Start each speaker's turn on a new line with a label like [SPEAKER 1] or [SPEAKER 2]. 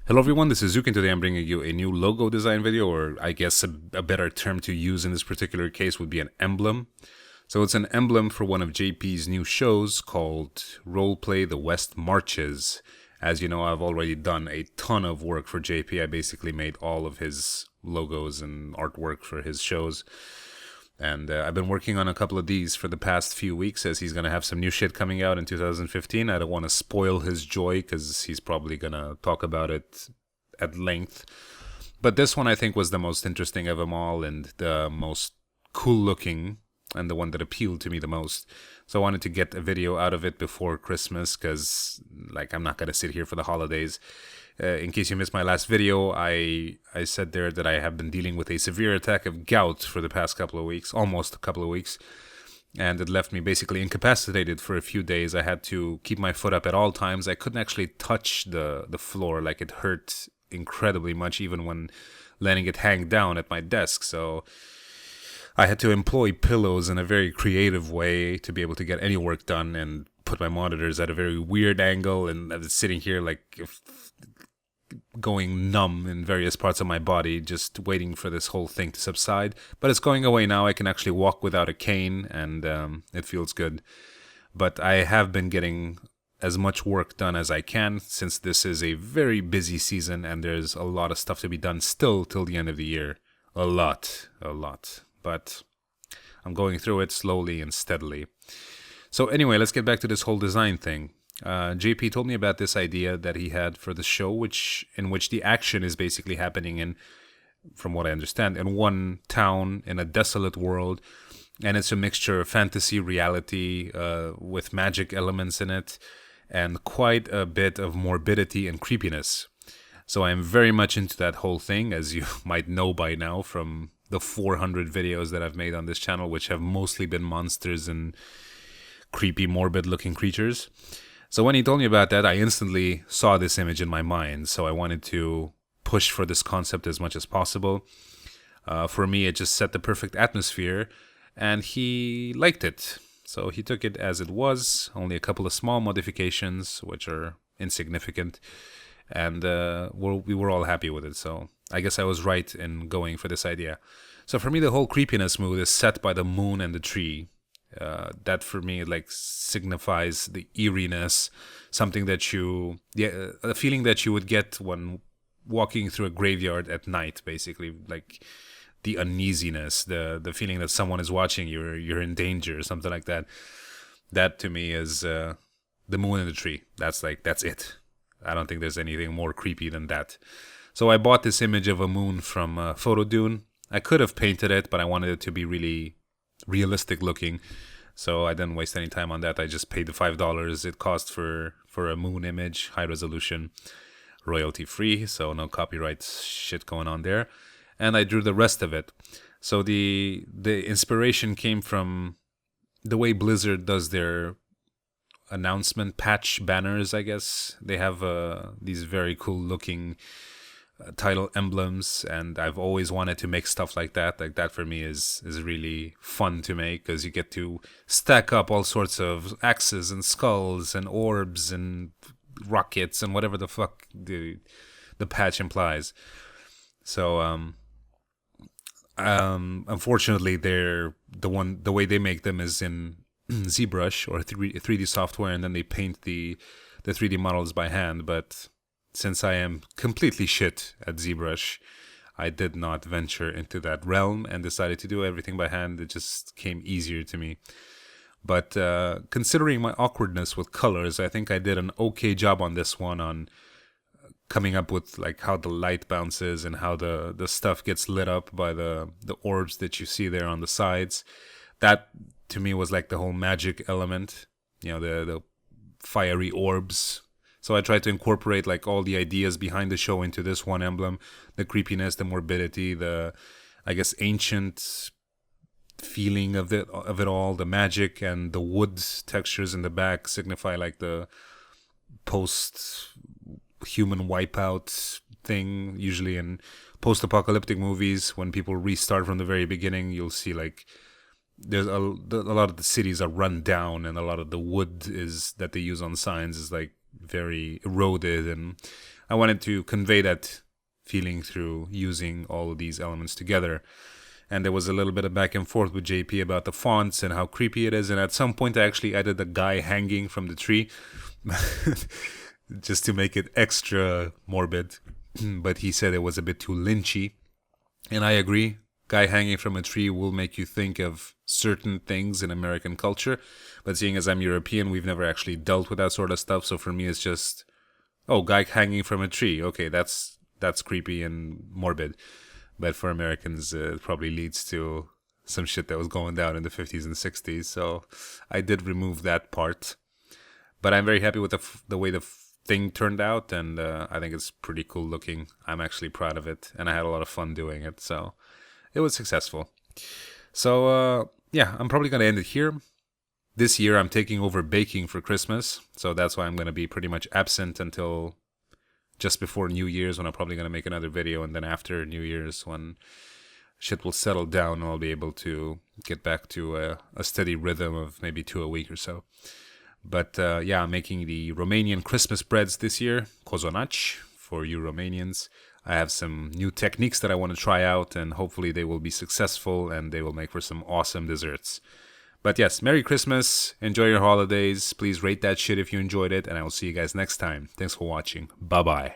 [SPEAKER 1] Hello everyone, this is Zooc, and today I'm bringing you a new logo design video, or I guess a better term to use in this particular case would be an emblem. So it's an emblem for one of JP's new shows called RollPlay The West Marches. As you know, I've already done a ton of work for JP. I basically made all of his logos and artwork for his shows. And I've been working on a couple of these for the past few weeks, as he's going to have some new shit coming out in 2015. I don't want to spoil his joy because he's probably going to talk about it at length. But this one I think was the most interesting of them all and the most cool looking and the one that appealed to me the most. So I wanted to get a video out of it before Christmas because I'm not going to sit here for the holidays. In case you missed my last video, I said there that I have been dealing with a severe attack of gout for the past couple of weeks, almost a couple of weeks, and it left me basically incapacitated for a few days. I had to keep my foot up at all times. I couldn't actually touch the floor, like it hurt incredibly much even when letting it hang down at my desk. So I had to employ pillows in a very creative way to be able to get any work done and put my monitors at a very weird angle, and I was sitting here going numb in various parts of my body, just waiting for this whole thing to subside. But it's going away now. I can actually walk without a cane, and it feels good. But I have been getting as much work done as I can, since this is a very busy season and there's a lot of stuff to be done still till the end of the year. A lot. But I'm going through it slowly and steadily. So anyway, let's get back to this whole design thing. JP told me about this idea that he had for the show, in which the action is basically happening in, from what I understand, in one town in a desolate world, and it's a mixture of fantasy, reality, with magic elements in it, and quite a bit of morbidity and creepiness. So I am very much into that whole thing, as you might know by now from the 400 videos that I've made on this channel, which have mostly been monsters and creepy, morbid-looking creatures. So when he told me about that, I instantly saw this image in my mind. So I wanted to push for this concept as much as possible. For me, it just set the perfect atmosphere, and he liked it. So he took it as it was, only a couple of small modifications, which are insignificant, and we were all happy with it. So I guess I was right in going for this idea. So for me, the whole creepiness mood is set by the moon and the tree. That for me signifies the eeriness, something that a feeling that you would get when walking through a graveyard at night, basically, like the uneasiness, the feeling that someone is watching you, you're in danger, something like that. That to me is the moon and the tree. That's it. I don't think there's anything more creepy than that. So I bought this image of a moon from Photodune. I could have painted it, but I wanted it to be really realistic looking, so I didn't waste any time on that. I just paid the $5 it cost for a moon image, high resolution, royalty free, so no copyright shit going on there, and I drew the rest of it. So the inspiration came from the way Blizzard does their announcement patch banners, I guess. They have these very cool looking title emblems, and I've always wanted to make stuff like that. Like that for me is really fun to make, because you get to stack up all sorts of axes and skulls and orbs and rockets and whatever the fuck the patch implies. So unfortunately, the way they make them is in ZBrush or 3D software, and then they paint the 3D models by hand. But since I am completely shit at ZBrush, I did not venture into that realm and decided to do everything by hand. It just came easier to me. But considering my awkwardness with colors, I think I did an okay job on this one, on coming up with like how the light bounces and how the stuff gets lit up by the orbs that you see there on the sides. That to me was like the whole magic element, the fiery orbs. So I tried to incorporate like all the ideas behind the show into this one emblem: the creepiness, the morbidity, the, I guess, ancient feeling of it all, the magic, and the wood textures in the back signify like the post-human wipeout thing. Usually in post-apocalyptic movies, when people restart from the very beginning, you'll see like there's a lot of the cities are run down, and a lot of the wood that they use on signs is like very eroded, and I wanted to convey that feeling through using all of these elements together. And there was a little bit of back and forth with JP about the fonts and how creepy it is. And at some point, I actually added a guy hanging from the tree just to make it extra morbid. But he said it was a bit too lynchy. And I agree. Guy hanging from a tree will make you think of certain things in American culture. But seeing as I'm European, we've never actually dealt with that sort of stuff. So for me, it's just, oh, guy hanging from a tree. Okay, that's creepy and morbid. But for Americans, it probably leads to some shit that was going down in the 50s and 60s. So I did remove that part. But I'm very happy with the way the thing turned out. And I think it's pretty cool looking. I'm actually proud of it. And I had a lot of fun doing it. So it was successful. So yeah, I'm probably going to end it here. This year, I'm taking over baking for Christmas. So that's why I'm going to be pretty much absent until just before New Year's, when I'm probably going to make another video, and then after New Year's, when shit will settle down, I'll be able to get back to a steady rhythm of maybe 2 a week or so. But yeah, I'm making the Romanian Christmas breads this year, cozonac, for you Romanians. I have some new techniques that I want to try out, and hopefully they will be successful, and they will make for some awesome desserts. But yes, Merry Christmas, enjoy your holidays, please rate that shit if you enjoyed it, and I will see you guys next time. Thanks for watching, bye-bye.